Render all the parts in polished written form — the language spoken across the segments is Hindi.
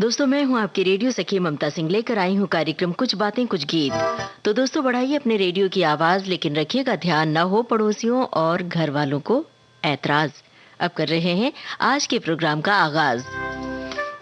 दोस्तों, मैं हूं आपकी रेडियो सखी ममता सिंह, लेकर आई हूं कार्यक्रम कुछ बातें कुछ गीत। तो दोस्तों, बढ़ाइए अपने रेडियो की आवाज, लेकिन रखिएगा ध्यान न हो पड़ोसियों और घर वालों को ऐतराज। अब कर रहे हैं आज के प्रोग्राम का आगाज।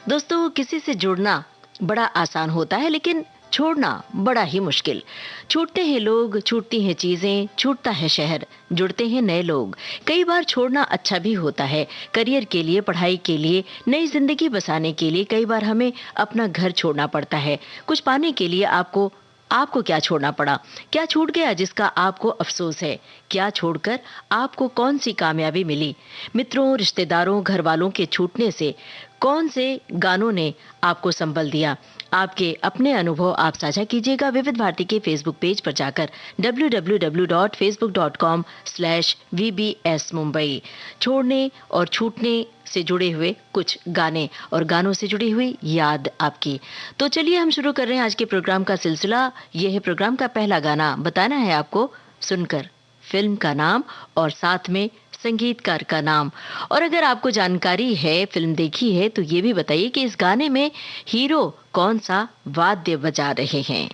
दोस्तों, किसी से जुड़ना बड़ा आसान होता है, लेकिन छोड़ना बड़ा ही मुश्किल। छूटते हैं लोग, छूटती हैं चीजें, छूटता है शहर, जुड़ते हैं नए लोग। कई बार छोड़ना अच्छा भी होता है, करियर के लिए, पढ़ाई के लिए, नई जिंदगी बसाने के लिए। कई बार हमें अपना घर छोड़ना पड़ता है कुछ पाने के लिए। आपको आपको क्या छोड़ना पड़ा? क्या छूट गया जिसका आपको अफसोस है? क्या छोड़कर आपको कौन सी कामयाबी मिली? मित्रों, रिश्तेदारों, घर वालों के छूटने से कौन से गानों ने आपको संबल दिया? आपके अपने अनुभव आप साझा कीजिएगा विविध भारती के फेसबुक पेज पर जाकर www.facebook.com/vbs मुंबई। छोड़ने और छूटने से जुड़े हुए कुछ गाने और गानों से जुड़ी हुई याद आपकी। तो चलिए हम शुरू कर रहे हैं आज के प्रोग्राम का सिलसिला। यह है प्रोग्राम का पहला गाना। बताना है आपको सुनकर फिल्म का नाम और साथ में संगीतकार का नाम। और अगर आपको जानकारी है, फिल्म देखी है, तो ये भी बताइए कि इस गाने में हीरो कौन सा वाद्य बजा रहे हैं।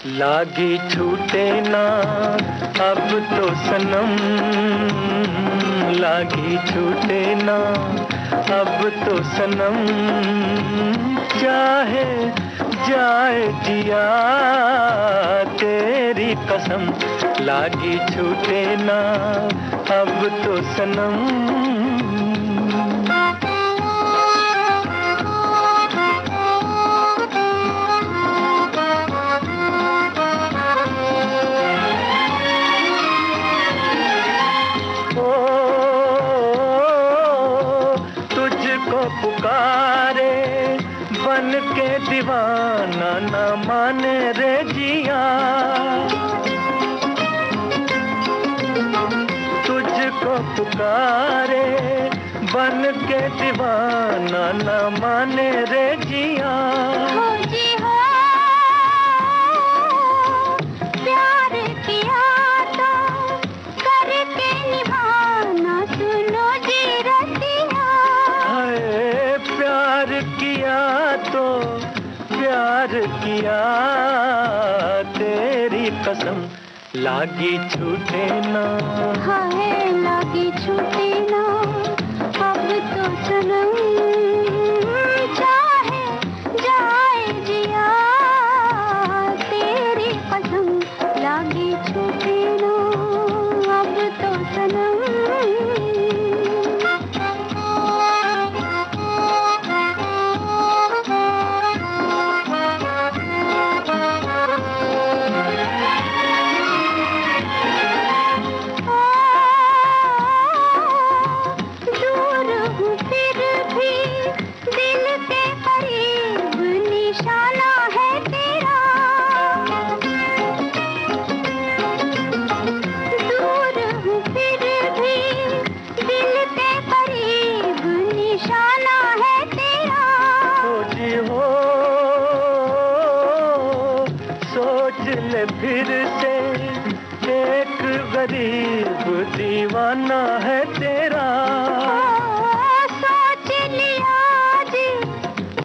लागी छूटे ना अब तो सनम, लागी छूटे ना अब तो सनम, चाहे जाए जिया तेरी कसम, लागी छूटे ना अब तो सनम। पुकारे बन के दीवाना न माने रे जिया, तुझको पुकारे बन के दीवाना न माने रे जिया। किया तेरी कसम, लागी छूटे ना, हाय लागी छूटे ना अब तो सनम, चाहे जाए जिया तेरी कसम, लागी छूटे ना अब तो सनम। फिर से एक गरीब दीवाना है तेरा, सोच लिया जी,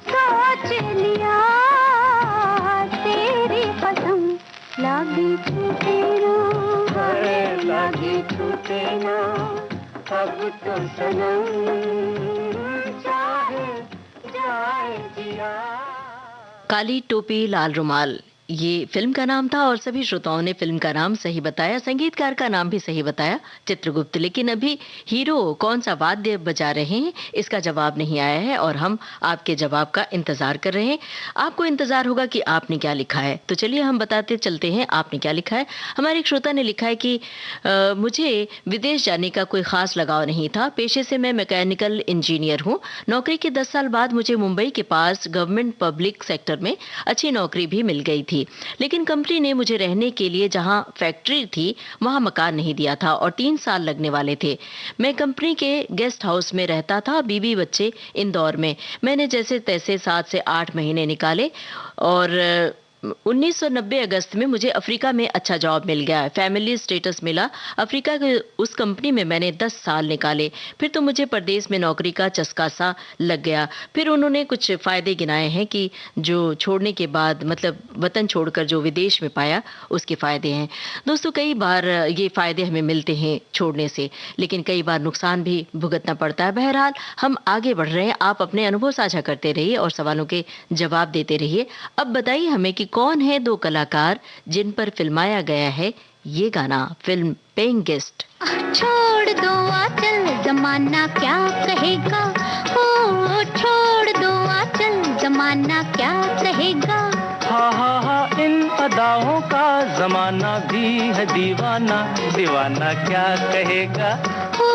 सोच लिया तेरी कसम, लागी छूटे ना, लागी छूटे ना अब तो सनम, चाहे जाए जिया। काली टोपी लाल रुमाल, ये फिल्म का नाम था और सभी श्रोताओं ने फिल्म का नाम सही बताया, संगीतकार का नाम भी सही बताया, चित्रगुप्त। लेकिन अभी हीरो कौन सा वाद्य बजा रहे हैं इसका जवाब नहीं आया है और हम आपके जवाब का इंतजार कर रहे हैं। आपको इंतजार होगा कि आपने क्या लिखा है। तो चलिए हम बताते चलते हैं आपने क्या लिखा है। हमारे एक श्रोता ने लिखा है कि मुझे विदेश जाने का कोई खास लगाव नहीं था। पेशे से मैं मैकेनिकल इंजीनियर हूँ। नौकरी के 10 साल बाद मुझे मुंबई के पास गवर्नमेंट पब्लिक सेक्टर में अच्छी नौकरी भी मिल गई थी, लेकिन कंपनी ने मुझे रहने के लिए जहां फैक्ट्री थी वहां मकान नहीं दिया था और 3 साल लगने वाले थे। मैं कंपनी के गेस्ट हाउस में रहता था, बीबी बच्चे इंदौर में। मैंने जैसे तैसे 7 से 8 महीने निकाले और 1990 अगस्त में मुझे अफ्रीका में अच्छा जॉब मिल गया, फैमिली स्टेटस मिला। अफ्रीका के उस कंपनी में मैंने 10 साल निकाले। फिर तो मुझे परदेश में नौकरी का चस्का सा लग गया। फिर उन्होंने कुछ फ़ायदे गिनाए हैं कि जो छोड़ने के बाद मतलब वतन छोड़कर जो विदेश में पाया उसके फ़ायदे हैं। दोस्तों कई बार ये फ़ायदे हमें मिलते हैं छोड़ने से, लेकिन कई बार नुकसान भी भुगतना पड़ता है। बहरहाल हम आगे बढ़ रहे हैं, आप अपने अनुभव साझा करते रहिए और सवालों के जवाब देते रहिए। अब बताइए हमें कि कौन है 2 कलाकार जिन पर फिल्माया गया है ये गाना, फिल्म पेइंग गेस्ट। छोड़ दो आंचल जमाना क्या कहेगा, ओ छोड़ दो आंचल जमाना क्या कहेगा। हा इन अदाओं का जमाना भी है दीवाना, दीवाना क्या कहेगा। ओ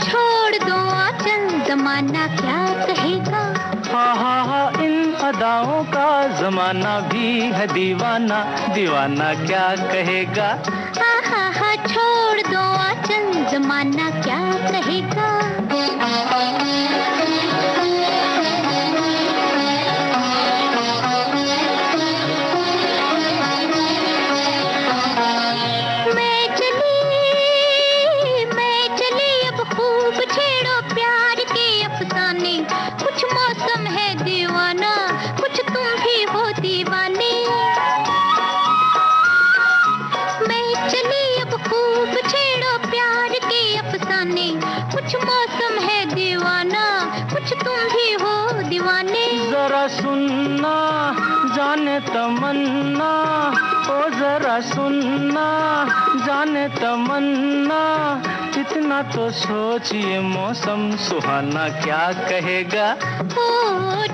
छोड़ दो आंचल जमाना क्या कहेगा। हा इन अदाओं का जमाना भी है दीवाना, दीवाना क्या कहेगा। हा छोड़ दो आंचल जमाना क्या कहेगा। मैं चली अब खूब छेड़ो प्यार के अफसाने, कुछ मौसम है दीवाना, कुछ तुम भी हो दीवाने। मैं चली अब खूब छेड़ो प्यार के अफसाने, कुछ मौसम है दीवाना, कुछ तुम भी हो दीवाने। जरा सुनना जाने तमन्ना, ओ जरा सुनना जाने तमन्ना, इतना तो सोचिए मौसम सुहाना क्या कहेगा। ओ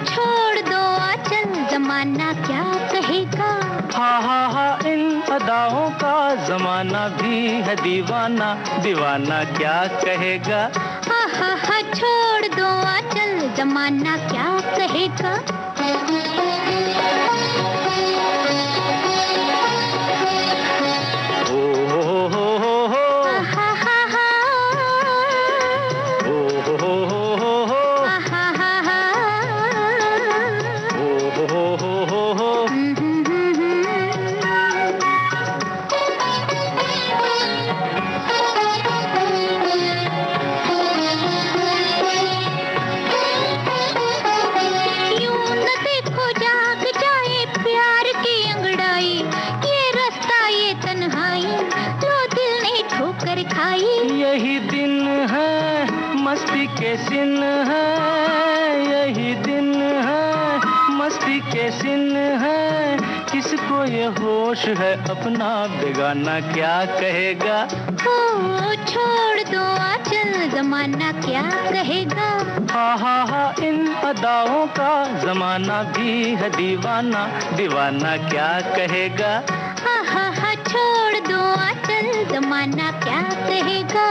छोड़ दो आंचल जमाना क्या कहेगा। हा इन अदाओं का जमाना भी है दीवाना, दीवाना क्या कहेगा। हा छोड़ दो आंचल जमाना क्या कहेगा। यही दिन है मस्ती के सिन है, यही दिन है मस्ती के सिन है, किसको ये होश है अपना बेगाना क्या कहेगा। ओ छोड़ दो आंचल जमाना क्या कहेगा। हा इन अदाओं का जमाना भी है दीवाना, दीवाना क्या कहेगा। हा छोड़ दो आंचल जमाना क्या कहेगा।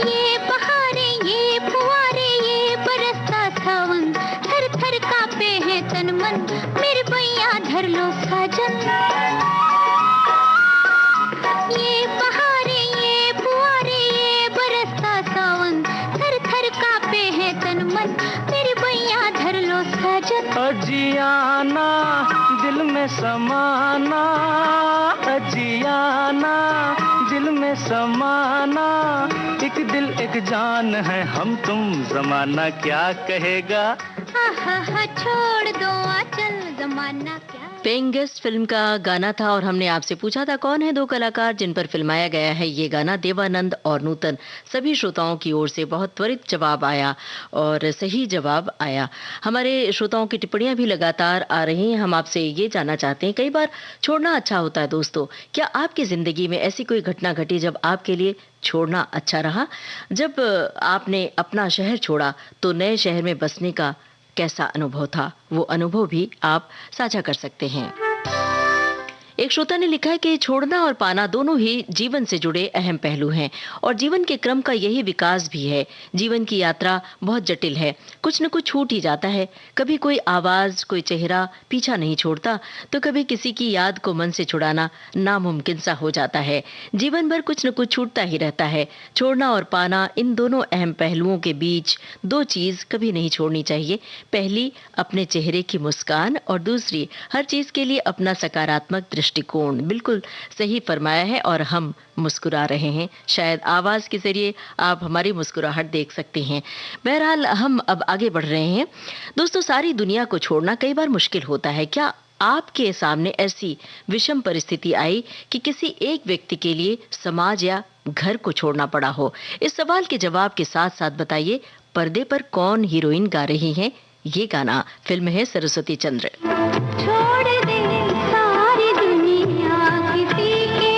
ये बहारें ये फुहारे ये बरसता सावन, थर थर कांपे हैं तन मन, मेरे बैया धर लो साजन। ये बहारें ये फुहारे ये बरसता सावन, थर थर कांपे हैं तन मन, मेरे बैया धर लो साजन। अजियाना दिल में समाना, अजियाना दिल में समाना, एक दिल एक जान है हम तुम, जमाना क्या कहेगा। हा छोड़ दो आंचल जमाना क्या। पेइंग गेस्ट फिल्म का गाना था और हमने आपसे पूछा था कौन है 2 कलाकार जिन पर फिल्माया गया है ये गाना। देवानंद और नूतन। सभी श्रोताओं की ओर से बहुत त्वरित जवाब आया और सही जवाब आया। हमारे श्रोताओं की टिप्पणियां भी लगातार आ रही हैं। हम आपसे ये जानना चाहते हैं, कई बार छोड़ना अच्छा होता है दोस्तों। क्या आपकी जिंदगी में ऐसी कोई घटना घटी जब आपके लिए छोड़ना अच्छा रहा? जब आपने अपना शहर छोड़ा तो नए शहर में बसने का कैसा अनुभव था? वो अनुभव भी आप साझा कर सकते हैं। एक श्रोता ने लिखा है कि छोड़ना और पाना दोनों ही जीवन से जुड़े अहम पहलू हैं और जीवन के क्रम का यही विकास भी है। जीवन की यात्रा बहुत जटिल है, कुछ न कुछ छूट ही जाता है। कभी कोई आवाज, कोई चेहरा पीछा नहीं छोड़ता, तो कभी किसी की याद को मन से छुड़ाना नामुमकिन सा हो जाता है। जीवन भर कुछ न कुछ छूटता ही रहता है। छोड़ना और पाना, इन दोनों अहम पहलुओं के बीच दो चीज कभी नहीं छोड़नी चाहिए। पहली अपने चेहरे की मुस्कान और दूसरी हर चीज के लिए अपना सकारात्मक दृष्टिकोण। बिल्कुल सही फरमाया है और हम मुस्कुरा रहे हैं। शायद आवाज के जरिए आप हमारी मुस्कुराहट देख सकते हैं। बहरहाल हम अब आगे बढ़ रहे हैं। दोस्तों, सारी दुनिया को छोड़ना कई बार मुश्किल होता है। क्या आपके सामने ऐसी विषम परिस्थिति आई कि किसी एक व्यक्ति के लिए समाज या घर को छोड़ना पड़ा हो? इस सवाल के जवाब के साथ साथ बताइए, पर्दे पर कौन हीरोइन गा रही हैं ये गाना? फिल्म है सरस्वती चंद्र। छोड़ दे सारी दुनिया किसी के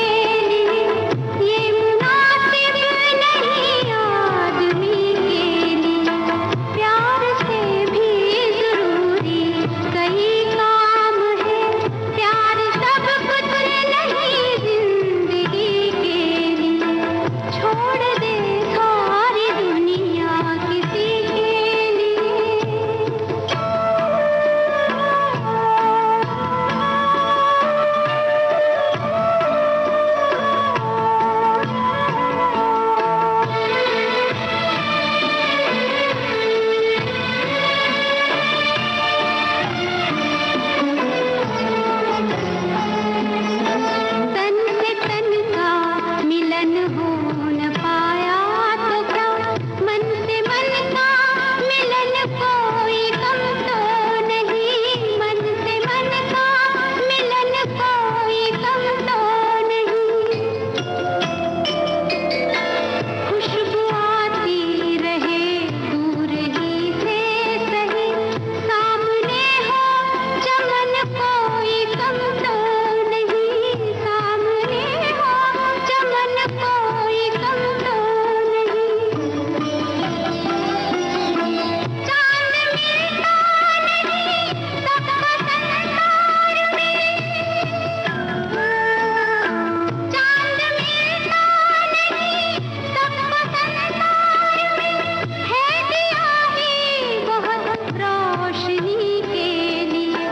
लिए, ये मुनासिब नहीं आदमी के लिए। प्यार से भी जरूरी कई काम है, प्यार सब कुछ नहीं जिंदगी के लिए। छोड़ दे सारी दुनिया किसी के लिए। तन से तन का मिलन हो न पाया तो क्या, मन से मन का मिलन कोई कम तो नहीं। मन से मन का मिलन कोई कम तो नहीं। खुशबू आती रहे दूर ही से सही, सामने हो चमन कोई कम तो नहीं। सामने हो चमन कोई कम तो नहीं। चांद मिलता नहीं सबका संसार में, चांद मिलता नहीं सबका संसार में। है दिया ही बहुत रोशनी के लिए।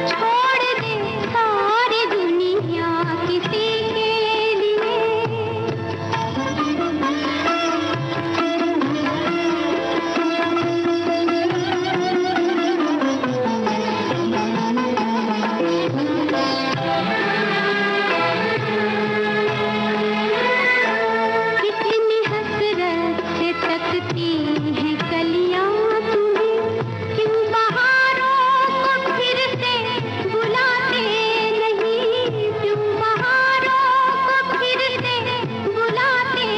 छोड़ दे सारी दुनिया किसी के लिए। कितनी हसरत से तकती हैं कलियां तुम्हें, क्यों बहारों को फिर से बुलाते नहीं। क्यों बहारों को फिर से बुलाते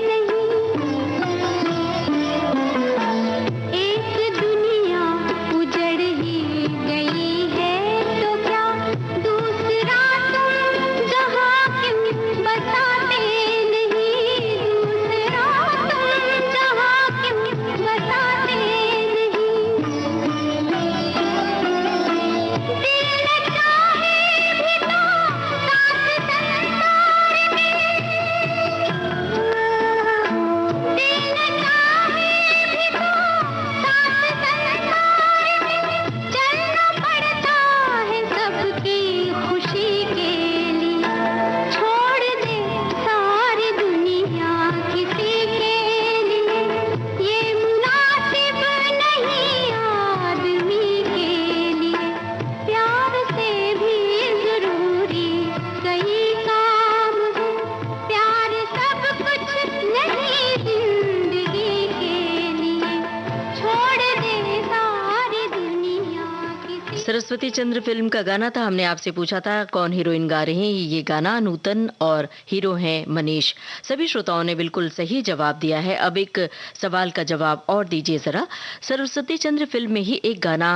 नहीं। एक दुनिया उजड़ ही गई है तो क्या, दूसरा तुम जहां क्यों बसाते नहीं। दूसरा तुम जहां क्यों बसाते नहीं। दिल न चाहे भी तो साथ संसार में, दिल न चाहे भी तो साथ संसार में। चलना पड़ता है सबकी खुशी के लिए। छोड़ दे सारी दुनिया किसी के लिए, ये मुनासिब नहीं आदमी के लिए। प्यार से भी जरूरी कई काम है, प्यार सब कुछ नहीं जिंदगी के लिए। छोड़ दे सारी दुनिया किसी। सरस्वती चंद्र फिल्म का गाना था। हमने आपसे पूछा था कौन हीरोइन गा रही हैं ये गाना? नूतन और हीरो हैं मनीष। सभी श्रोताओं ने बिल्कुल सही जवाब दिया है। अब एक सवाल का जवाब और दीजिए जरा। सरस्वती चंद्र फिल्म में ही एक गाना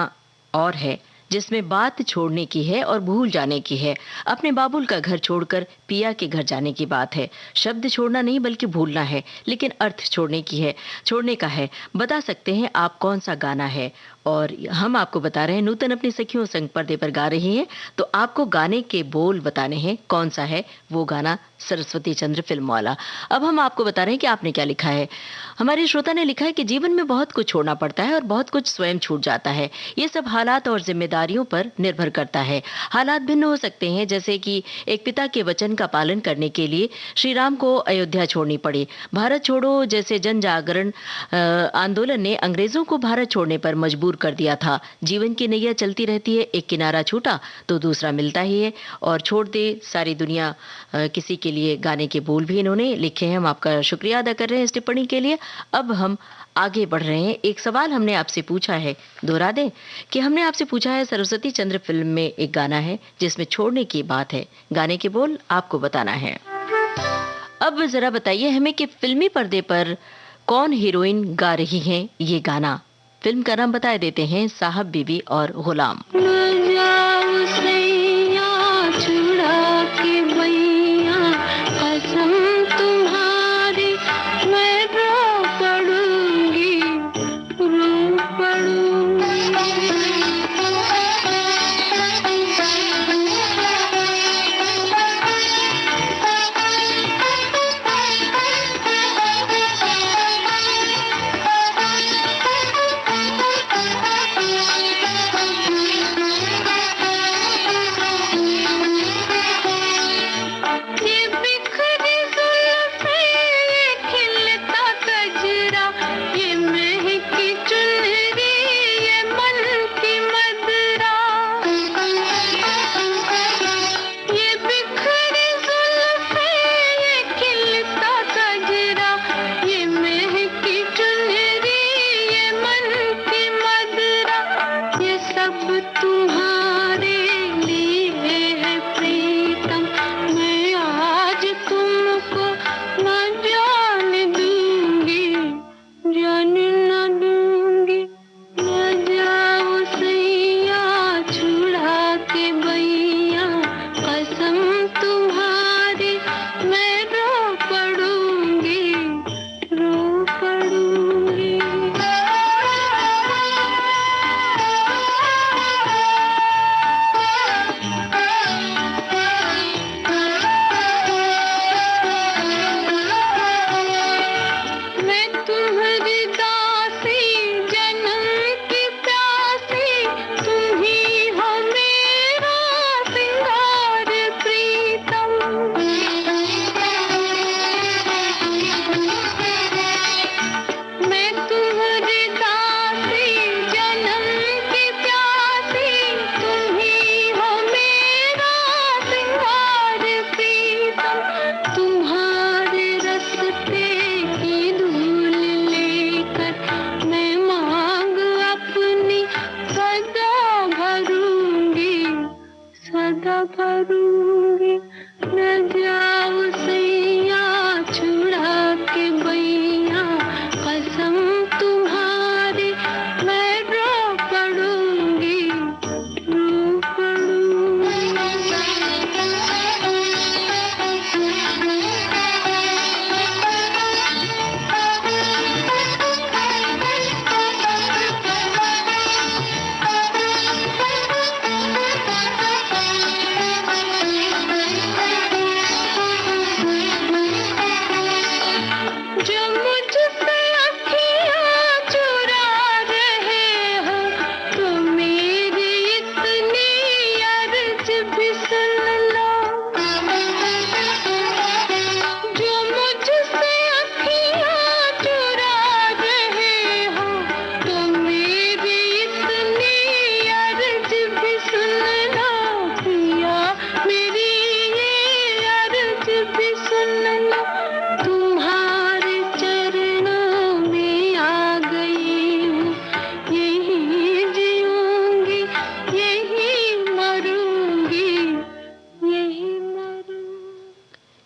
और है जिसमें बात छोड़ने की है और भूल जाने की है। अपने बाबुल का घर छोड़कर पिया के घर जाने की बात है। शब्द छोड़ना नहीं बल्कि भूलना है, लेकिन अर्थ छोड़ने का है। बता सकते हैं आप कौन सा गाना है? और हम आपको बता रहे हैं, नूतन अपनी सखियों संग पर्दे पर गा रही हैं, तो आपको गाने के बोल बताने हैं कौन सा है वो गाना, सरस्वती चंद्र फिल्म वाला। अब हम आपको बता रहे हैं कि आपने क्या लिखा है। हमारे श्रोता ने लिखा है कि जीवन में बहुत कुछ छोड़ना पड़ता है और बहुत कुछ स्वयं छूट जाता है। ये सब हालात और जिम्मेदारियों पर निर्भर करता है। हालात भिन्न हो सकते हैं, जैसे कि एक पिता के वचन का पालन करने के लिए श्री राम को अयोध्या छोड़नी पड़ी। भारत छोड़ो जैसे जन जागरण आंदोलन ने अंग्रेजों को भारत छोड़ने पर मजबूर कर दिया था। जीवन की नैया चलती रहती है, एक किनारा छूटा तो दूसरा मिलता ही है। और छोड़ दे सारी दुनिया किसी के लिए गाने के बोल भी इन्होंने लिखे हैं। हम आपका शुक्रिया अदा कर रहे हैं इस टिप्पणी के लिए। अब हम आगे बढ़ रहे हैं। एक सवाल हमने आपसे पूछा है, दोहरा दें कि हमने आपसे पूछा है, सरस्वती चंद्र फिल्म में एक गाना है जिसमें छोड़ने की बात है। गाने के बोल आपको बताना है। अब जरा बताइए हमें कि फिल्मी पर्दे पर कौन हीरोइन गा रही हैं ये गाना। फिल्म का नाम बता देते हैं, साहब बीबी और गुलाम।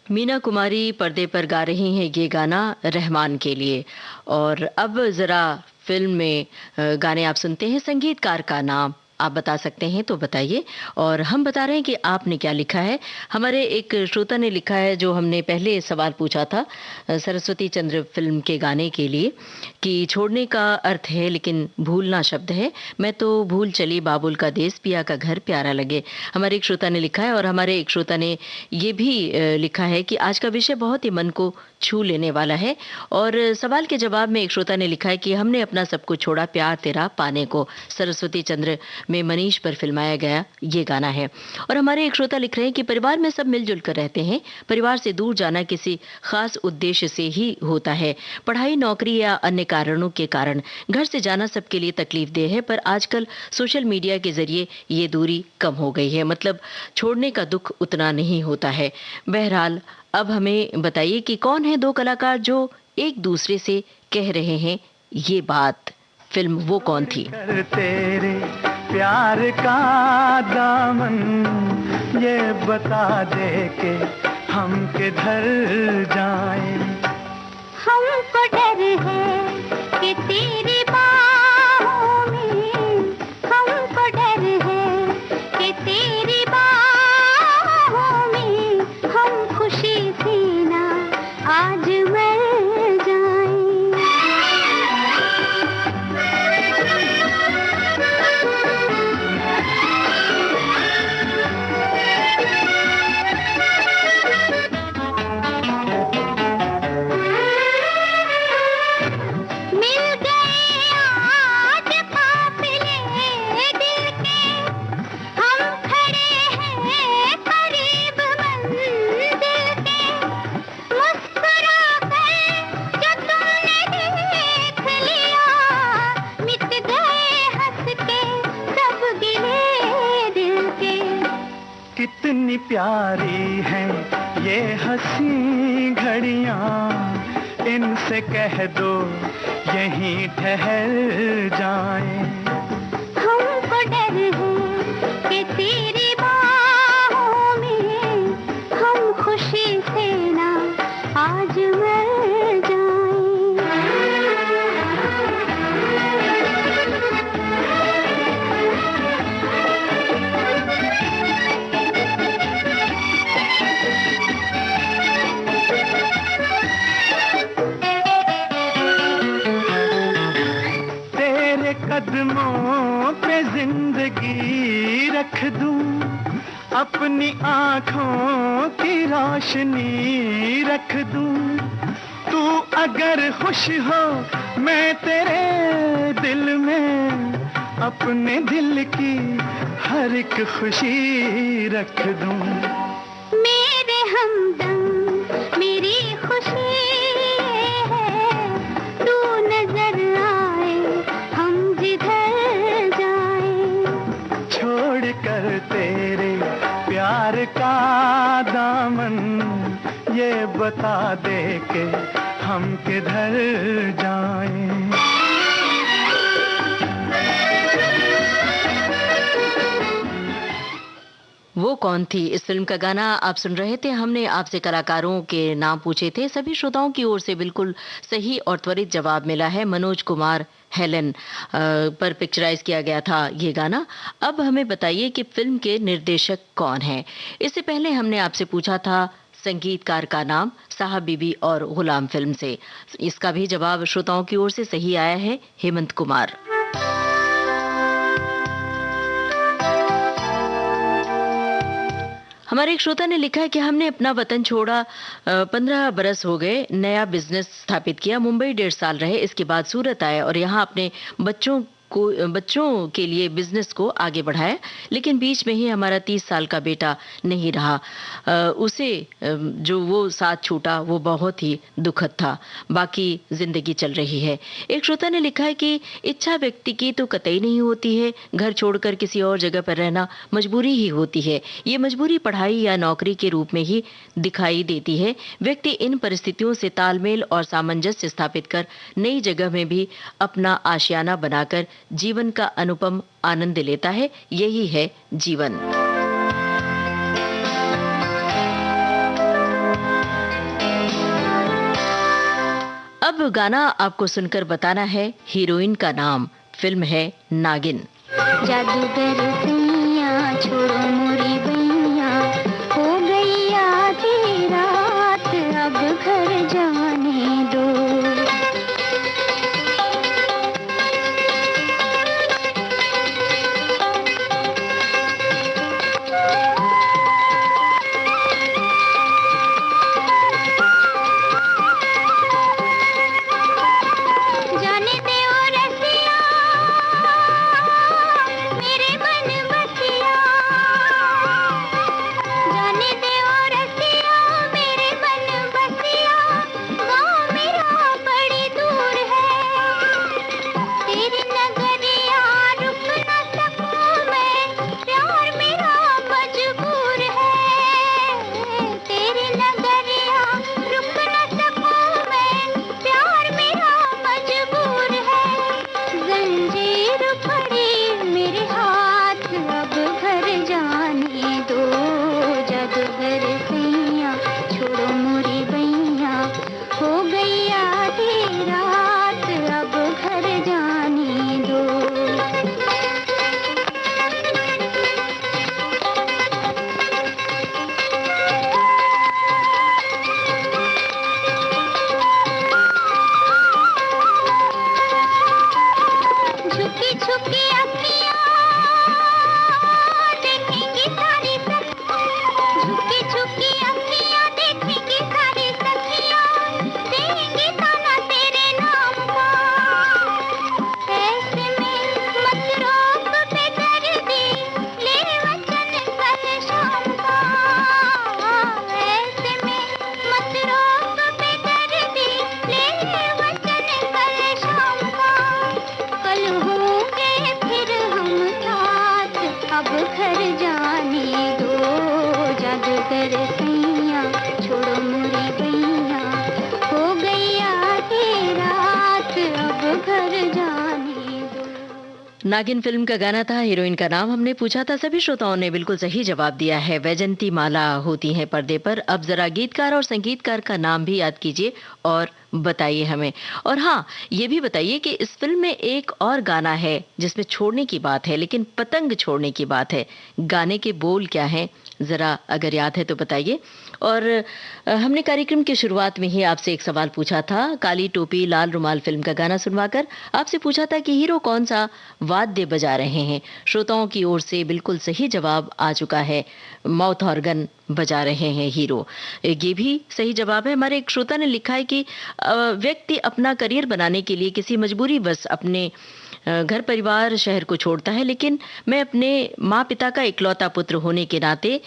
मीना कुमारी पर्दे पर गा रही हैं ये गाना रहमान के लिए। और अब जरा फिल्म में गाने आप सुनते हैं। संगीतकार का नाम आप बता सकते हैं तो बताइए, और हम बता रहे हैं कि आपने क्या लिखा है। हमारे एक श्रोता ने लिखा है, जो हमने पहले सवाल पूछा था सरस्वती चंद्र फिल्म के गाने के लिए, कि छोड़ने का अर्थ है लेकिन भूलना शब्द है, मैं तो भूल चली बाबुल का देश, पिया का घर प्यारा लगे। हमारे एक श्रोता ने लिखा है, और हमारे एक श्रोता ने ये भी लिखा है कि आज का विषय बहुत ही मन को छू लेने वाला है। और सवाल के जवाब में एक श्रोता ने लिखा है कि हमने अपना सब कुछ छोड़ा प्यार तेरा पाने को, सरस्वती चंद्र में मनीष पर फिल्माया गया ये गाना है। और हमारे एक श्रोता लिख रहे हैं कि परिवार में सब मिलजुल कर रहते हैं, परिवार से दूर जाना किसी खास उद्देश्य से ही होता है, पढ़ाई नौकरी या अन्य कारणों के कारण घर से जाना सबके लिए तकलीफ देह है, पर आजकल सोशल मीडिया के जरिए ये दूरी कम हो गई है, मतलब छोड़ने का दुख उतना नहीं होता है। बहरहाल अब हमें बताइए कि कौन है दो कलाकार जो एक दूसरे से कह रहे हैं ये बात, फिल्म वो कौन थी? तेरे प्यार का दामन ये बता दे के हम किधर जाएं। हमको डर है कि तेरी बाहों में, हमको डर है कि तेरी बाहों में हम खुशी से ना आज मर जाएं। कितनी प्यारी हैं ये हंसी घड़ियां, इनसे कह दो यहीं ठहर जाएं। हमको डर है कि तेरी बाहों में हम खुशी से ना आज मर जाएं। कदमों पे जिंदगी रख दूं, अपनी आँखों की रोशनी रख दूं। तू अगर खुश हो मैं तेरे दिल में अपने दिल की हर एक खुशी रख दूं। मेरे हमदम मेरी खुशी है, तू नजर आए हम जिधर जाएं। छोड़ कर तेरे प्यार का दामन ये बता दे के हम किधर जाएं। वो कौन थी इस फिल्म का गाना आप सुन रहे थे। हमने आपसे कलाकारों के नाम पूछे थे, सभी श्रोताओं की ओर से बिल्कुल सही और त्वरित जवाब मिला है। मनोज कुमार हेलन पर पिक्चराइज किया गया था ये गाना। अब हमें बताइए कि फिल्म के निर्देशक कौन हैं। इससे पहले हमने आपसे पूछा था संगीतकार का नाम, साहब बीबी और गुलाम फिल्म से। इसका भी जवाब श्रोताओं की ओर से सही आया है, हेमंत कुमार। हमारे एक श्रोता ने लिखा है कि हमने अपना वतन छोड़ा, 15 बरस हो गए, नया बिजनेस स्थापित किया, मुंबई 1.5 साल रहे, इसके बाद सूरत आए और यहाँ अपने बच्चों के लिए बिजनेस को आगे बढ़ाया, लेकिन बीच में ही हमारा 30 साल का बेटा नहीं रहा। उसे जो वो साथ छूटा वो बहुत ही दुखद था। बाकी जिंदगी चल रही है। एक श्रोता ने लिखा है कि इच्छा व्यक्ति की तो कतई नहीं होती है, घर छोड़कर किसी और जगह पर रहना मजबूरी ही होती है। ये मजबूरी पढ़ाई या नौकरी के रूप में ही दिखाई देती है। व्यक्ति इन परिस्थितियों से तालमेल और सामंजस्य स्थापित कर नई जगह में भी अपना आशियाना बनाकर जीवन का अनुपम आनंद लेता है। यही है जीवन। अब गाना आपको सुनकर बताना है हीरोइन का नाम। फिल्म है नागिन। जादूगर सैया छोड़ो मोरी बैया, हो गई आधी रात अब घर जाने दो। नागिन फिल्म का गाना था, हीरोइन का नाम हमने पूछा था। सभी श्रोताओं ने बिल्कुल सही जवाब दिया है। वैजंती माला होती हैं पर्दे पर। अब जरा गीतकार और संगीतकार का नाम भी याद कीजिए और बताइए हमें। और हाँ, ये भी बताइए कि इस फिल्म में एक और गाना है जिसमें छोड़ने की बात है, लेकिन पतंग छोड़ने की बात है। गाने के बोल क्या हैं, जरा अगर याद है तो बताइए। और हमने कार्यक्रम की शुरुआत में ही आपसे एक सवाल पूछा था। काली टोपी लाल रुमाल फिल्म का गाना सुनवाकर आपसे पूछा था कि हीरो कौन सा वाद्य बजा रहे हैं। श्रोताओं की ओर से बिल्कुल सही जवाब आ चुका है, माउथ ऑर्गन बजा रहे हैं हीरो। ये भी सही जवाब है। हमारे एक श्रोता ने लिखा है कि व्यक्ति अपना करियर बनाने के लिए किसी मजबूरी बस अपने घर परिवार शहर को छोड़ता है, लेकिन मैं अपने माँ पिता का इकलौता पुत्र होने के नाते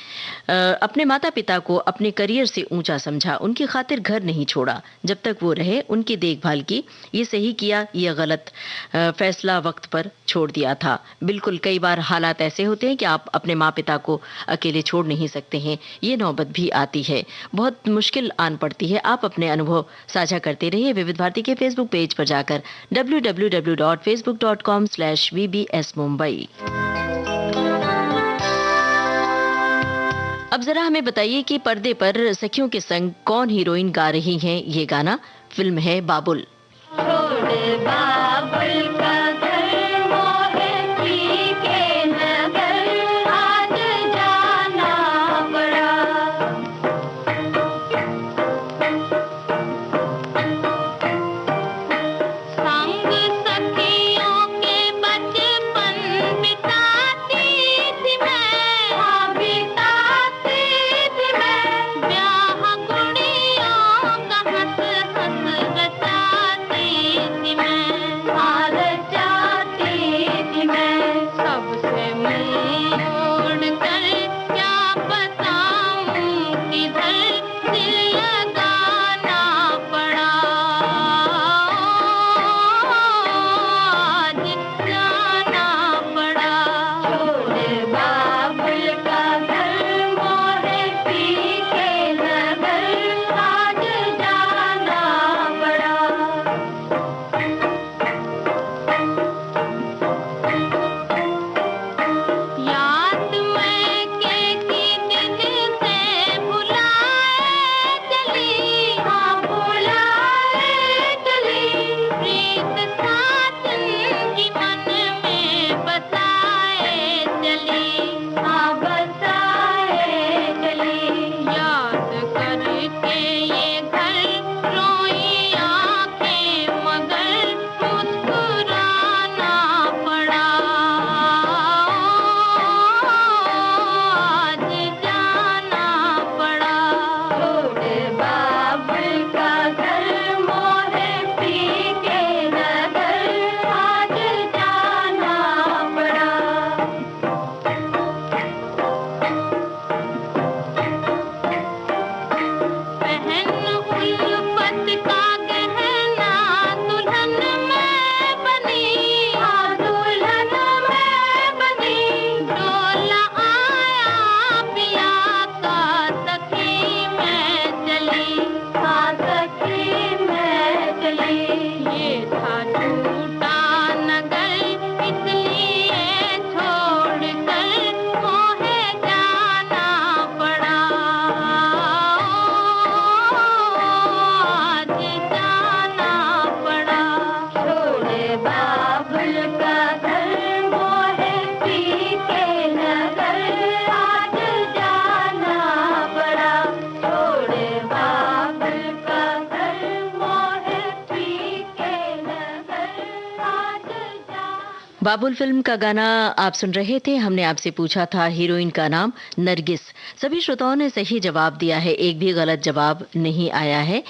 अपने माता पिता को अपने करियर से ऊंचा समझा, उनकी खातिर घर नहीं छोड़ा, जब तक वो रहे उनकी देखभाल की। ये सही किया, ये गलत फैसला वक्त पर छोड़ दिया था। बिल्कुल, कई बार हालात ऐसे होते हैं कि आप अपने माँ पिता को अकेले छोड़ नहीं सकते हैं, ये नौबत भी आती है, बहुत मुश्किल आन पड़ती है। आप अपने अनुभव साझा करते रहिए विविध भारती के फेसबुक पेज पर जाकर www.facebook.com/vbs Mumbai। अब जरा हमें बताइए कि पर्दे पर सखियों के संग कौन हीरोइन गा रही हैं ये गाना। फिल्म है बाबुल। भारत बाबुल फिल्म का गाना आप सुन रहे थे। हमने आपसे पूछा था हीरोइन का नाम नरगिस। सभी श्रोताओं ने सही जवाब दिया है, एक भी गलत जवाब नहीं आया है।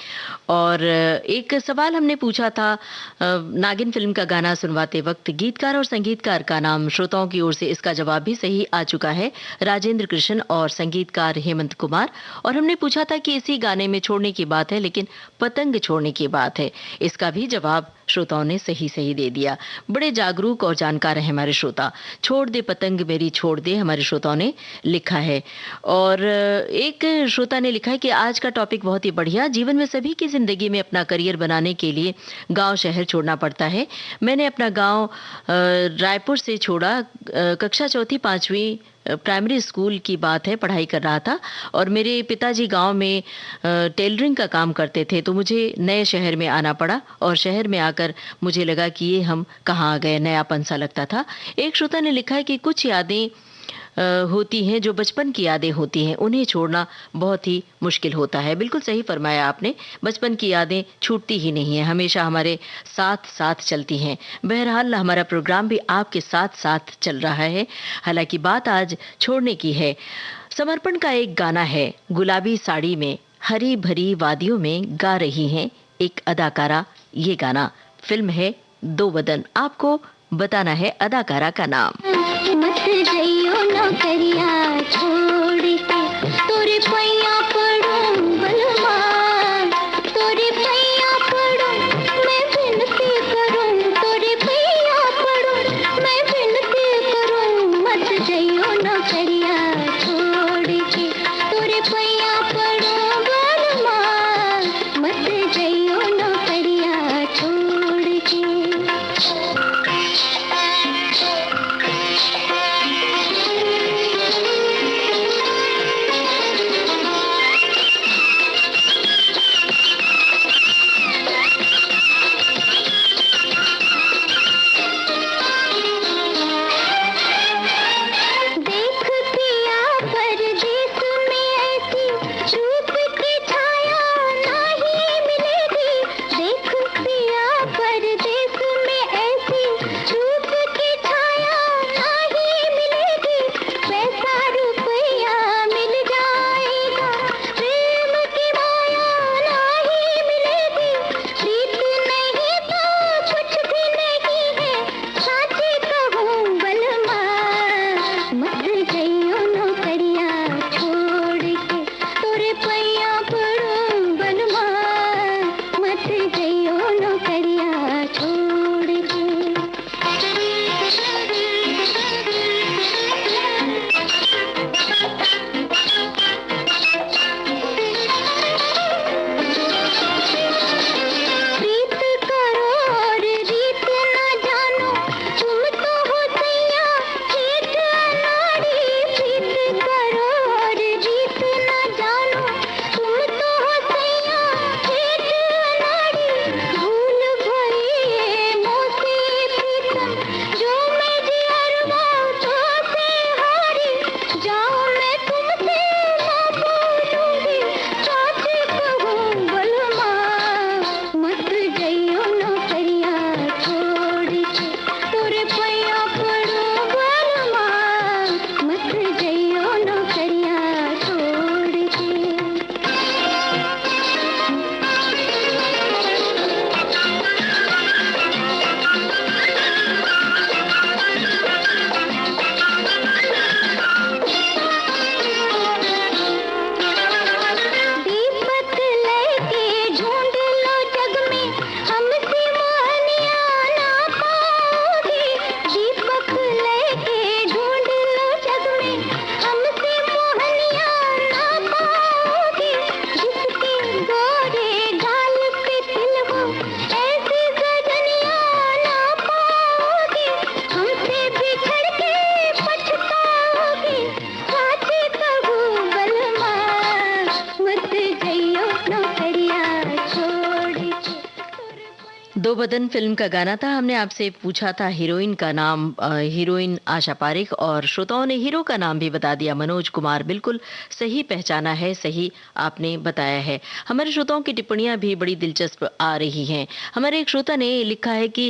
और एक सवाल हमने पूछा था नागिन फिल्म का गाना सुनवाते वक्त गीतकार और संगीतकार का नाम श्रोताओं की ओर से। इसका जवाब भी सही आ चुका है, राजेंद्र कृष्ण और संगीतकार हेमंत कुमार। और हमने पूछा था कि इसी गाने में छोड़ने की बात है लेकिन पतंग छोड़ने की बात है। इसका भी जवाब श्रोताओं ने सही दे दिया। बड़े जागरूक और जानकार है हमारे श्रोता। छोड़ दे पतंग मेरी छोड़ दे, हमारे श्रोताओं ने लिखा है। और एक श्रोता ने लिखा है कि आज का टॉपिक बहुत ही बढ़िया। जीवन में सभी की जिंदगी में अपना करियर बनाने के लिए गांव शहर छोड़ना पड़ता है। मैंने अपना गांव रायपुर से छोड़ा। कक्षा चौथी पांचवी प्राइमरी स्कूल की बात है, पढ़ाई कर रहा था और मेरे पिताजी गांव में टेलरिंग का काम करते थे, तो मुझे नए शहर में आना पड़ा और शहर में आकर मुझे लगा कि ये हम कहाँ आ गए, नयापन सा लगता था। एक श्रोता ने लिखा है कि कुछ यादें होती हैं जो बचपन की यादें होती हैं, उन्हें छोड़ना बहुत ही मुश्किल होता है। बिल्कुल सही फरमाया आपने, बचपन की यादें छूटती ही नहीं है, हमेशा हमारे साथ साथ चलती हैं। बहरहाल हमारा प्रोग्राम भी आपके साथ साथ चल रहा है। हालांकि बात आज छोड़ने की है। समर्पण का एक गाना है, गुलाबी साड़ी में हरी भरी वादियों में गा रही हैं एक अदाकारा। ये गाना, फिल्म है दो बदन। आपको बताना है अदाकारा का नाम। मत जइयो नौकरिया छोड़ के, तोरे पैया पड़ूं बलमा, तोरे पैया पड़ूं मैं विनती करूं, तोरे पैया पड़ूं मैं विनती करूं। मत जइयो नौकरिया छोड़ के, तोरे पैया पड़ूं बलमा, मत जइयो नौकरिया छोड़ के। दो बदन फिल्म का गाना था। हमने आपसे पूछा था हीरोइन का नाम, हीरोइन आशा पारेख, और श्रोताओं ने हीरो का नाम भी बता दिया, मनोज कुमार। बिल्कुल सही पहचाना है, सही आपने बताया है। हमारे श्रोताओं की टिप्पणियां भी बड़ी दिलचस्प आ रही हैं। हमारे एक श्रोता ने लिखा है कि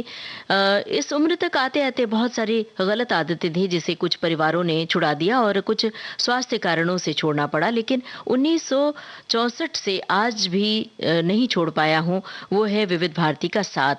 इस उम्र तक आते आते बहुत सारी गलत आदतें थी जिसे कुछ परिवारों ने छुड़ा दिया और कुछ स्वास्थ्य कारणों से छोड़ना पड़ा, लेकिन 1964 से आज भी नहीं छोड़ पाया हूं, वो है विविध भारती का साथ।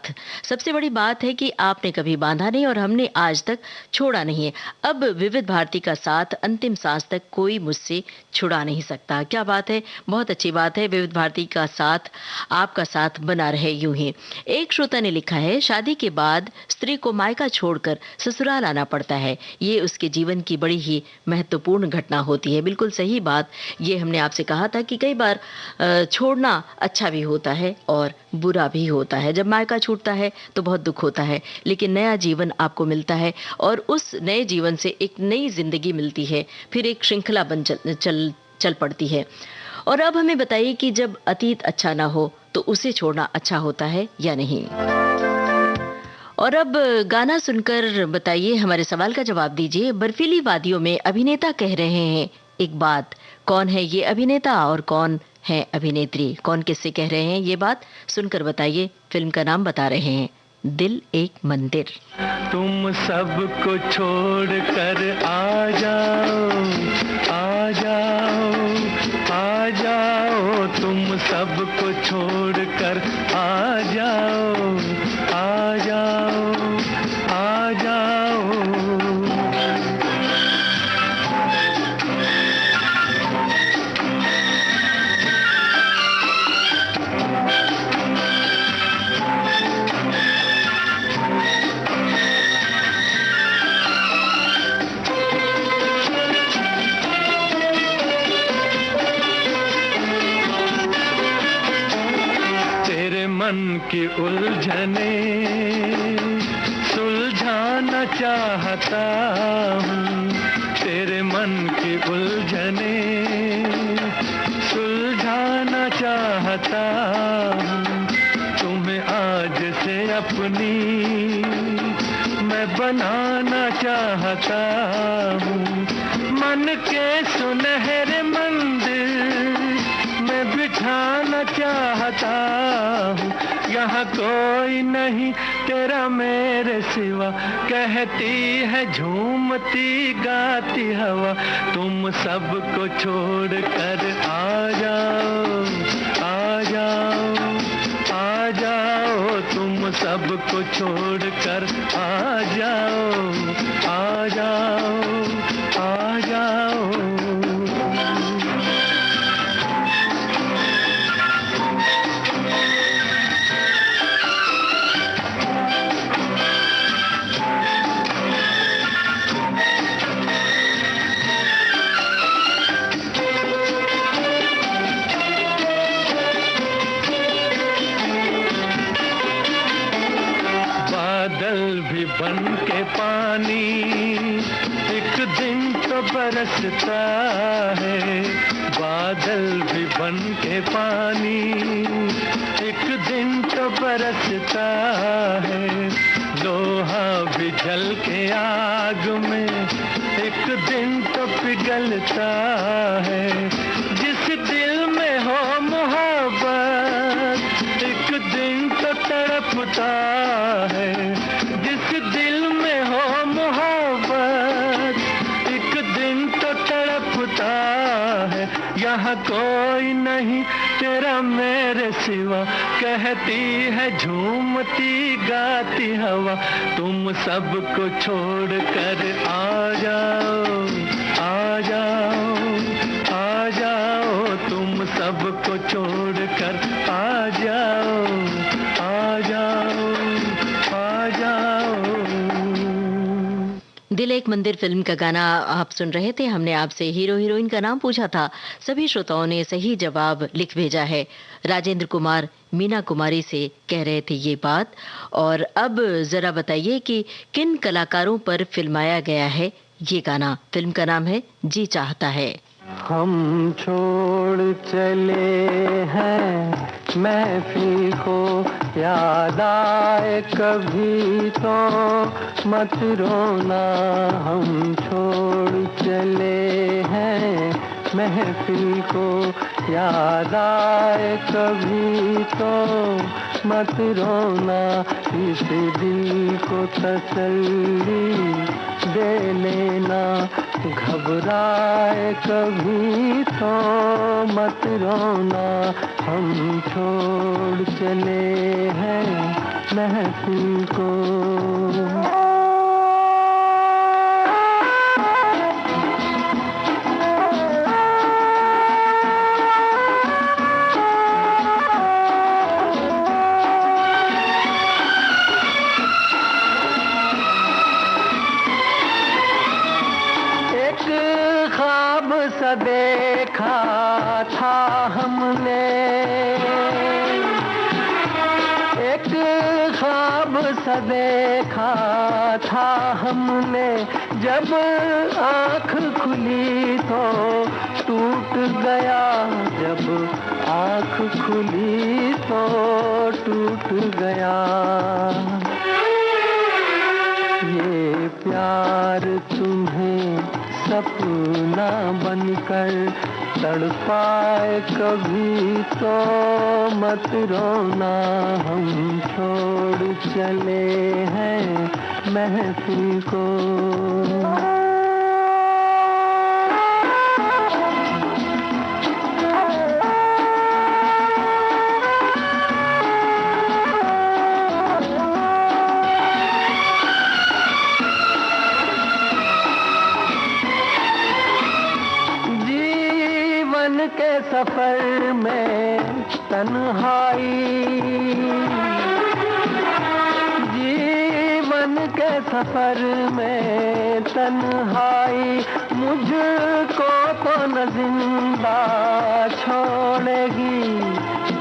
सबसे बड़ी बात है कि आपने कभी बांधा नहीं और हमने आज तक छोड़ा नहीं है। अब विविध भारती का साथ अंतिम सांस तक कोई मुझसे छुड़ा नहीं सकता। क्या बात है, बहुत अच्छी बात है। विविध भारती का साथ, आपका साथ बना रहे यूं ही। एक श्रोता ने लिखा है, शादी के बाद स्त्री को मायका छोड़कर ससुराल आना पड़ता है, ये उसके जीवन की बड़ी ही महत्वपूर्ण घटना होती है। बिल्कुल सही बात, ये हमने आपसे कहा था कि कई बार छोड़ना अच्छा भी होता है और बुरा भी होता है। जब मायका छूटता है तो बहुत दुख होता है, लेकिन नया जीवन आपको मिलता है और उस नए जीवन से एक नई जिंदगी मिलती है, फिर एक श्रृंखला बन चल पड़ती है। और अब हमें बताइए कि जब अतीत अच्छा ना हो तो उसे छोड़ना अच्छा होता है या नहीं। और अब गाना सुनकर बताइए, हमारे सवाल का जवाब दीजिए। बर्फीली वादियों में अभिनेता कह रहे हैं एक बात, कौन है ये अभिनेता और कौन है अभिनेत्री? कौन किससे कह रहे हैं ये बात, सुनकर बताइए। फिल्म का नाम बता रहे हैं, दिल एक मंदिर। तुम सबको छोड़ कर आ जाओ, आ जाओ, आ जाओ, तुम सबको छोड़ कर आ जाओ, आ जाओ, आ जाओ। मन की उलझने सुलझाना चाहता हूँ, तेरे मन की उलझने सुलझाना चाहता हूँ। तुम्हें आज से अपनी मैं बनाना चाहता हूँ। मन के सुनहरे मंदिर मैं बिठाना चाहता हूँ। यहाँ कोई नहीं तेरा मेरे सिवा, कहती है झूमती गाती हवा। तुम सबको छोड़ कर आ जाओ, आ जाओ, आ जाओ, तुम सबको छोड़ कर आ जाओ, आ जाओ, आ जाओ। बादल भी बन के पानी एक दिन तो बरसता है। बादल भी बन के पानी एक दिन तो बरसता है। लोहा भी जल के आग में एक दिन तो पिघलता है। जिस दिल में हो मोहब्बत एक दिन तो तड़पता है। जिस दिल में हो मोहब्बत एक दिन तो तड़पता है। यहाँ कोई नहीं तेरा मेरे सिवा, कहती है झूमती गाती हवा। तुम सबको छोड़ कर आ जाओ, आ जाओ, आ जाओ, तुम सबको छोड़ कर आ जाओ, आ जाओ, आ जाओ। दिल एक मंदिर फिल्म का गाना आप सुन रहे थे। हमने आपसे हीरो हीरोइन का नाम पूछा था, सभी श्रोताओं ने सही जवाब लिख भेजा है। राजेंद्र कुमार मीना कुमारी से कह रहे थे ये बात। और अब जरा बताइए कि किन कलाकारों पर फिल्माया गया है ये गाना। फिल्म का नाम है जी चाहता है। हम छोड़ चले हैं महफिल को, याद आए कभी तो मत रोना। हम छोड़ चले हैं महफिल को, याद आए कभी तो मत रोना। इस दिल को तसल्ली दे लेना, घबराए कभी तो मत रोना। हम छोड़ चले हैं महफिल को। देखा था हमने एक ख्वाब सा देखा था हमने, जब आँख खुली तो टूट गया। जब आँख खुली तो टूट गया। ये प्यार तुम्हें सपना बनकर तड़पाए कभी तो मत रोना। हम छोड़ चले हैं महफिल को। के सफर में तन्हाई, जीवन के सफर में तन्हाई, मुझको तो न जिंदा छोड़ेगी,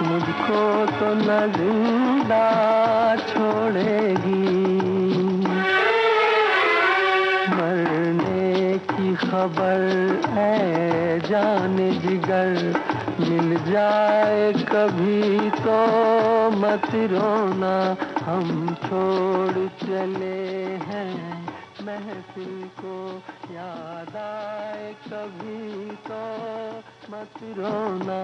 मुझको तो न जिंदा छोड़ेगी। मरने की खबर है जाने जिगर, मिल जाए कभी तो मत रोना। हम छोड़ चले हैं महफिल को, याद आए कभी तो मत रोना।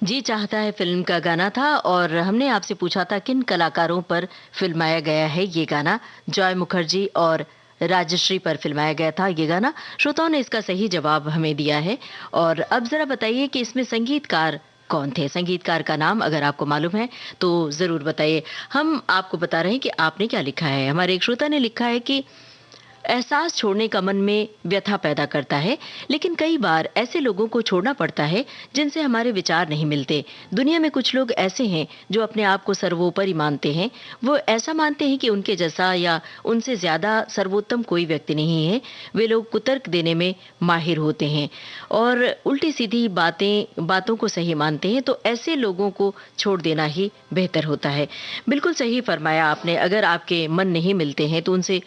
जी चाहता है फिल्म का गाना था और हमने आपसे पूछा था किन कलाकारों पर फिल्माया गया है ये गाना। जॉय मुखर्जी और राजश्री पर फिल्माया गया था ये गाना। श्रोताओं ने इसका सही जवाब हमें दिया है। और अब जरा बताइए कि इसमें संगीतकार कौन थे। संगीतकार का नाम अगर आपको मालूम है तो जरूर बताइए। हम आपको बता रहे हैं कि आपने क्या लिखा है। हमारे एक श्रोता ने लिखा है कि एहसास छोड़ने का मन में व्यथा पैदा करता है, लेकिन कई बार ऐसे लोगों को छोड़ना पड़ता है जिनसे हमारे विचार नहीं मिलते। दुनिया में कुछ लोग ऐसे हैं जो अपने आप को सर्वोपरि मानते हैं। वो ऐसा मानते हैं कि उनके जैसा या उनसे ज्यादा सर्वोत्तम कोई व्यक्ति नहीं है। वे लोग कुतर्क देने में माहिर होते हैं और उल्टी सीधी बातों को सही मानते हैं। तो ऐसे लोगों को छोड़ देना ही बेहतर होता है। बिल्कुल सही फरमाया आपने। अगर आपके मन नहीं मिलते हैं तो उनसे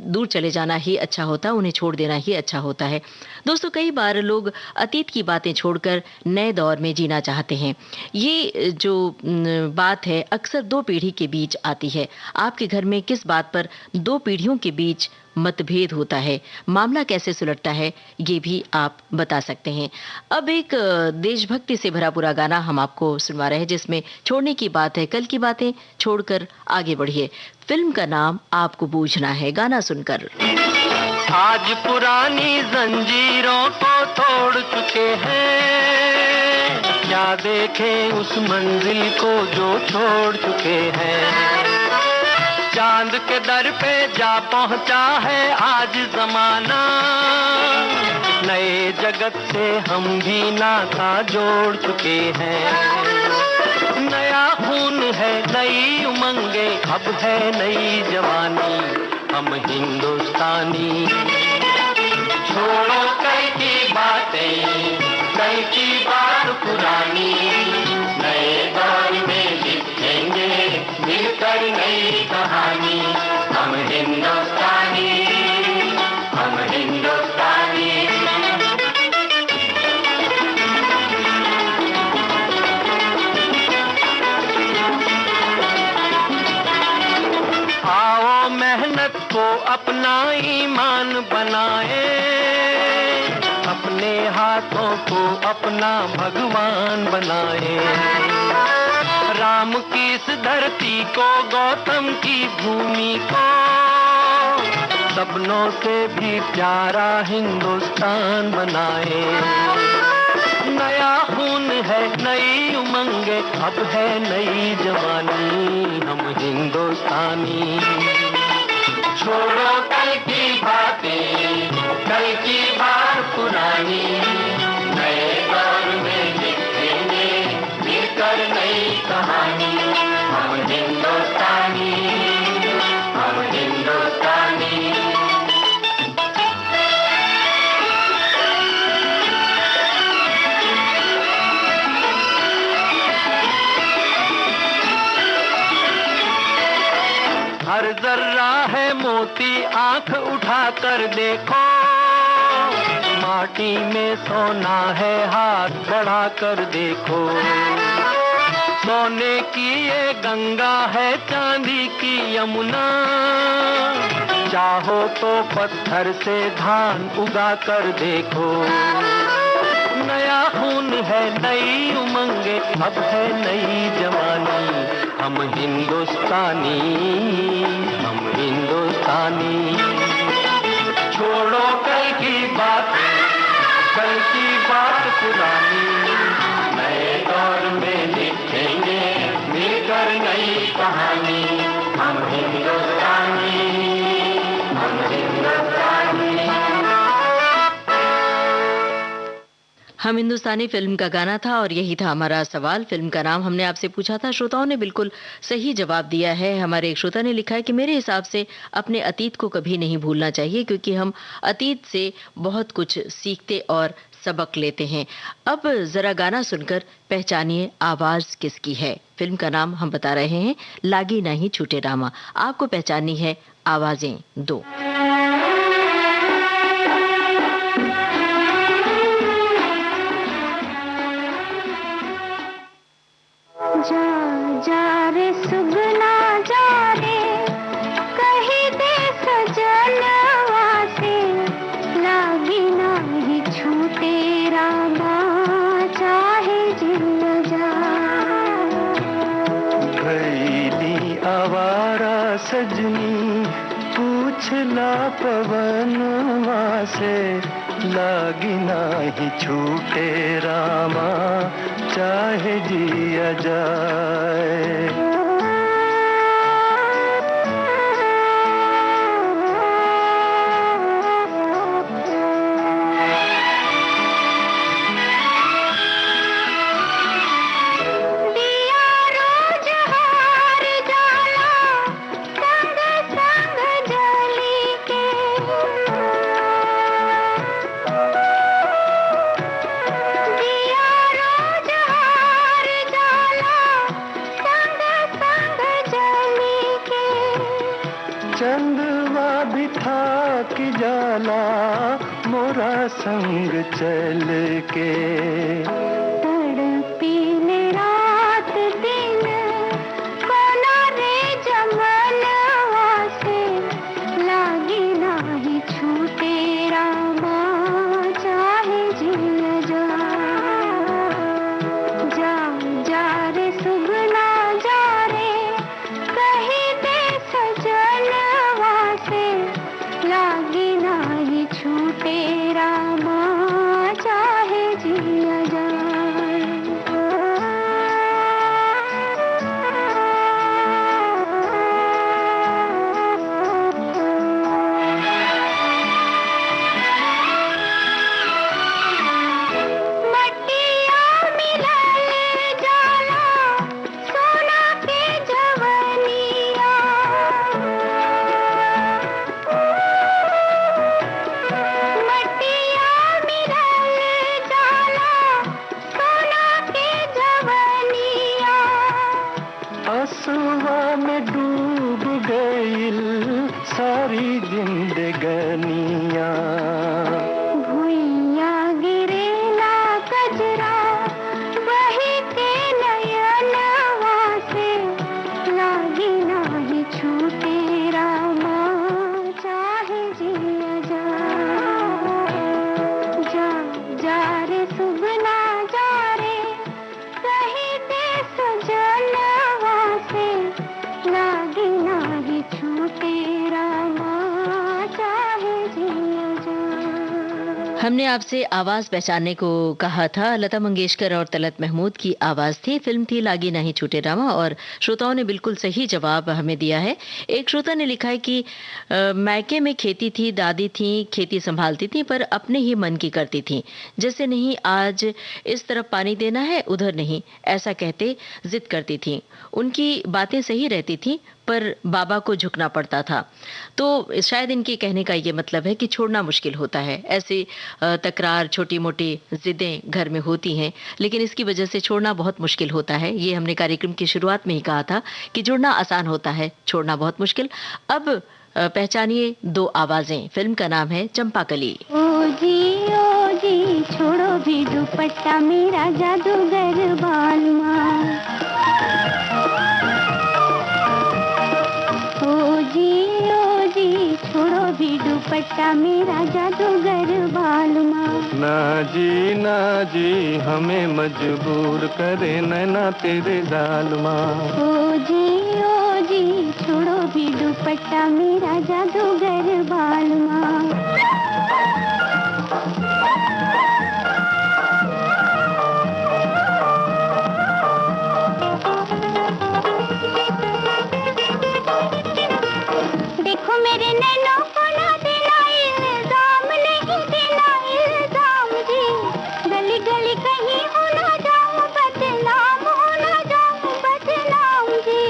दूर चले जाना ही अच्छा होता है, उन्हें छोड़ देना ही अच्छा होता है। दोस्तों, कई बार लोग अतीत की बातें छोड़कर नए दौर में जीना चाहते हैं। ये जो बात है अक्सर दो पीढ़ी के बीच आती है। आपके घर में किस बात पर दो पीढ़ियों के बीच मतभेद होता है, मामला कैसे सुलझता है, ये भी आप बता सकते हैं। अब एक देशभक्ति से भरा पूरा गाना हम आपको सुनवा रहे हैं जिसमें छोड़ने की बात है। कल की बातें छोड़कर आगे बढ़िए। फिल्म का नाम आपको बूझना है। गाना सुनकर आज पुरानी जंजीरों को तोड़ चुके हैं, क्या देखें उस मंजिल को जो छोड़ चुके हैं। चांद के दर पे जा पहुंचा है आज जमाना, नए जगत से हम भी नाता जोड़ चुके हैं। नया खून है, नई उमंगे, अब है नई जवानी, हम हिंदुस्तानी। छोड़ो कल की बातें, कल की बात पुरानी, नए दौर में लिखेंगे मिलकर नई कहानी। हम हिंदुस्तानी, हम हिंदुस्तानी। मेहनत को अपना ईमान बनाए, अपने हाथों को अपना भगवान बनाए। राम की इस धरती को, गौतम की भूमि को, सपनों से भी प्यारा हिंदुस्तान बनाए। नया खून है, नई उमंगे, अब है नई जवानी, हम हिंदुस्तानी। छोड़ो कल की बातें, कल की बात पुरानी, नए दौर में लिखेंगे मिलकर नई कहानी। हम हिंदुस्तानी, हम हिंदुस्तानी। हर जर्रा है मोती, आंख उठा कर देखो, माटी में सोना है, हाथ बढ़ा कर देखो। सोने की ये गंगा है, चांदी की यमुना, चाहो तो पत्थर से धान उगा कर देखो। नया खून है, नई उमंगे, अब है नई जवानी, हम हिंदुस्तानी, हम हिंदुस्तानी। छोड़ो कल की बात, कल की बात पुरानी, नए दौर में लिखेंगे मिलकर नई कहानी। हम हिंदुस्तानी, हम हिंदुस्तानी। हम हिंदुस्तानी फिल्म का गाना था और यही था हमारा सवाल। फिल्म का नाम हमने आपसे पूछा था, श्रोताओं ने बिल्कुल सही जवाब दिया है। हमारे एक श्रोता ने लिखा है कि मेरे हिसाब से अपने अतीत को कभी नहीं भूलना चाहिए, क्योंकि हम अतीत से बहुत कुछ सीखते और सबक लेते हैं। अब जरा गाना सुनकर पहचानिए आवाज किसकी है। फिल्म का नाम हम बता रहे हैं, लागी नहीं छूटे रामा। आपको पहचाननी है आवाजें दो। जा जा रे सुगना जा रे, कहीं दे सजनवा से, लागी नाही छूटे रामा, चाहे जिया जा। भैली आवारा सजनी, पूछला पवनवा से, लागी नाही छूटे रामा, चाहे जिया जाए। चंदवा भी था कि जाला, मोरा संग चल के। तड़पीले रात दिन, कोना रे जमनवा से, लागी नाही छूटे रामा, चाहे जिया जा। जा जा रे सुगना जा रे, कहीं दे सजनवा से, लागी नाही छूटे रामा, चाहे जिया जा। हमने आपसे आवाज पहचानने को कहा था। लता मंगेशकर और तलत महमूद की आवाज थी। फिल्म थी लागी नहीं छूटे रामा और श्रोताओं ने बिल्कुल सही जवाब हमें दिया है। एक श्रोता ने लिखा है कि मायके में खेती थी, दादी थी, खेती संभालती थी पर अपने ही मन की करती थी। जैसे नहीं आज इस तरफ पानी देना है उधर नहीं, ऐसा कहते जिद करती थी। उनकी बातें सही रहती थी पर बाबा को झुकना पड़ता था। तो शायद इनके कहने का ये मतलब है कि छोड़ना मुश्किल होता है। ऐसी तकरार, छोटी मोटी जिदें घर में होती हैं, लेकिन इसकी वजह से छोड़ना बहुत मुश्किल होता है। ये हमने कार्यक्रम की शुरुआत में ही कहा था कि जुड़ना आसान होता है, छोड़ना बहुत मुश्किल। अब पहचानिए दो आवाजें। फिल्म का नाम है चंपाकली। ओ जी छोड़ो भी दुपट्टा मेरा जादूगर बालमा। ओ जी छोड़ो भी दुपट्टा मेरा जादूगर बालमा। ना जी हमें मजबूर करे नैना तेरे जालमा। ओ जी छोड़ो भी दुपट्टा मेरा जादूगर बालमा। देखो मेरे नैनों को ना देना इल्जाम, नहीं देना इल्जाम जी। गली गली कहीं हो ना जाऊं बदनाम, हो ना जाऊं बदनाम जी।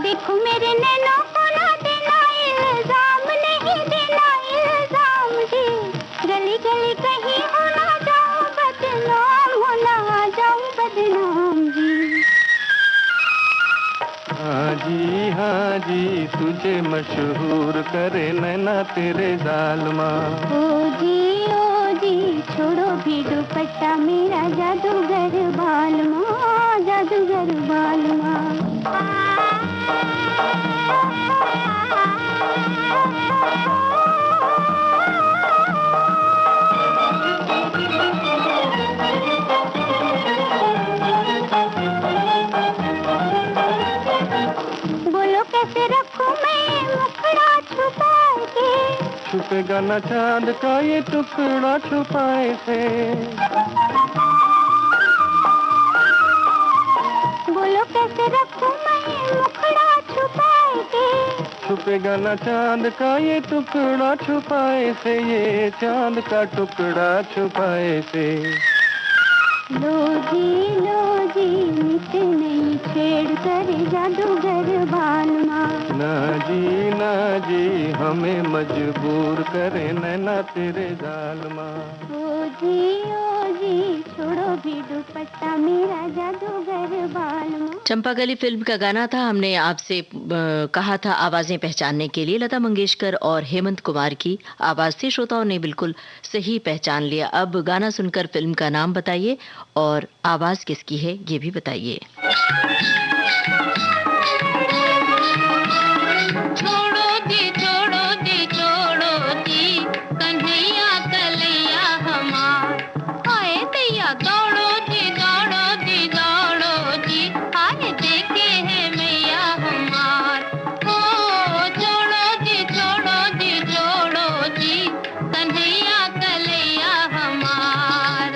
देखो मेरे नैनों को ना देना इल्जाम, नहीं देना इल्जाम जी। गली गली कहीं हो ना जाऊं बदनाम, हो ना जाऊं बदनाम जी। हाँ जी तुझे मशहूर करे नैना तेरे जालमा। ओ जी छोड़ो भी दुपट्टा मेरा जादूगर बालमा, जादूगर बालमा। बोलो कैसे रखूं मैं मुखड़ा छुपा के। छुपेगा न चांद का ये टुकड़ा छुपाए से। बोलो कैसे रखूं मैं मुखड़ा छुपा के। छुपेगा न चांद का ये टुकड़ा छुपाए से, ये चांद का टुकड़ा छुपाए से। लो जी मिट नहीं छेड़ कर जादूगर बालमा। ना जी हमें मजबूर करे नैना तेरे जालमा। ओ जी छोड़ो भी दुपट्टा मेरा जादूगर बालमा। चंपाकली फिल्म का गाना था। हमने आपसे कहा था आवाजें पहचानने के लिए। लता मंगेशकर और हेमंत कुमार की आवाज थी। श्रोताओं ने बिल्कुल सही पहचान लिया। अब गाना सुनकर फिल्म का नाम बताइए और आवाज किसकी है ये भी बताइए। छोड़ो दी कन्हैया कलैया हमार। हाय दैया दौड़ो दी हाय देखे है मैया हमार। हो छोड़ो दी कन्हैया कलैया हमार।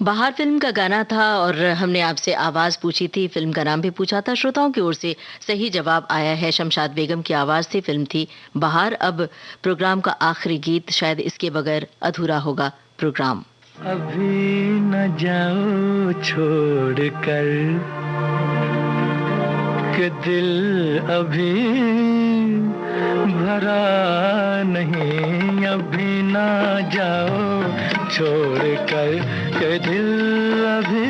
बाहर फिल्म का गाना था और हमने आपसे आवाज पूछी थी, फिल्म का नाम भी पूछा था। श्रोताओं की ओर से सही जवाब आया है, शमशाद बेगम की आवाज से फिल्म थी बाहर। अब प्रोग्राम का आखिरी गीत, शायद इसके बगैर अधूरा होगा प्रोग्राम। अभी न जाओ छोड़ कर कि दिल अभी भरा नहीं, अभी ना जाओ छोड़ कर कि दिल अभी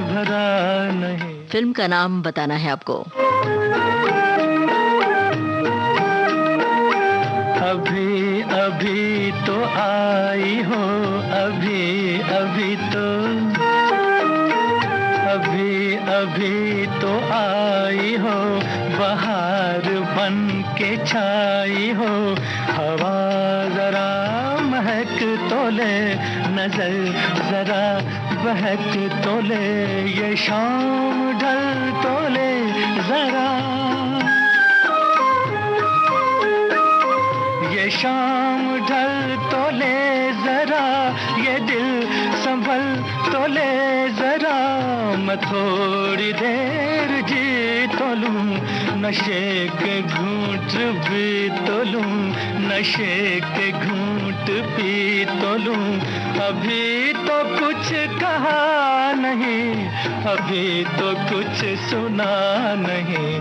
भरा नहीं। फिल्म का नाम बताना है आपको। अभी अभी तो आई हो, अभी अभी तो, अभी अभी तो आई हो, बहार बन के छाई हो, हवा जरा महक तो ले, नजर जरा बहक तो ले, ये शाम ढल तो ले जरा, ये शाम ढल तो ले जरा, ये दिल संभल तो ले जरा, मैं थोड़ी देर जी तो लूं, नशे के घूंट भी तो लूं, नशे के घूंट पी तो लूं, अभी तो कुछ कहा नहीं, अभी तो कुछ सुना नहीं,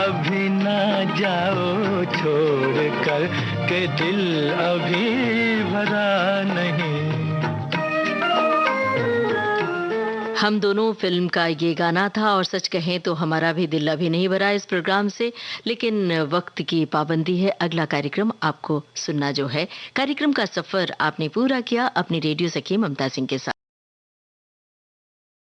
अभी ना जाओ छोड़ कर के दिल अभी भरा नहीं। हम दोनों फिल्म का ये गाना था और सच कहें तो हमारा भी दिल अभी नहीं भरा इस प्रोग्राम से, लेकिन वक्त की पाबंदी है। अगला कार्यक्रम आपको सुनना जो है, कार्यक्रम का सफर आपने पूरा किया अपनी रेडियो सखी ममता सिंह के साथ।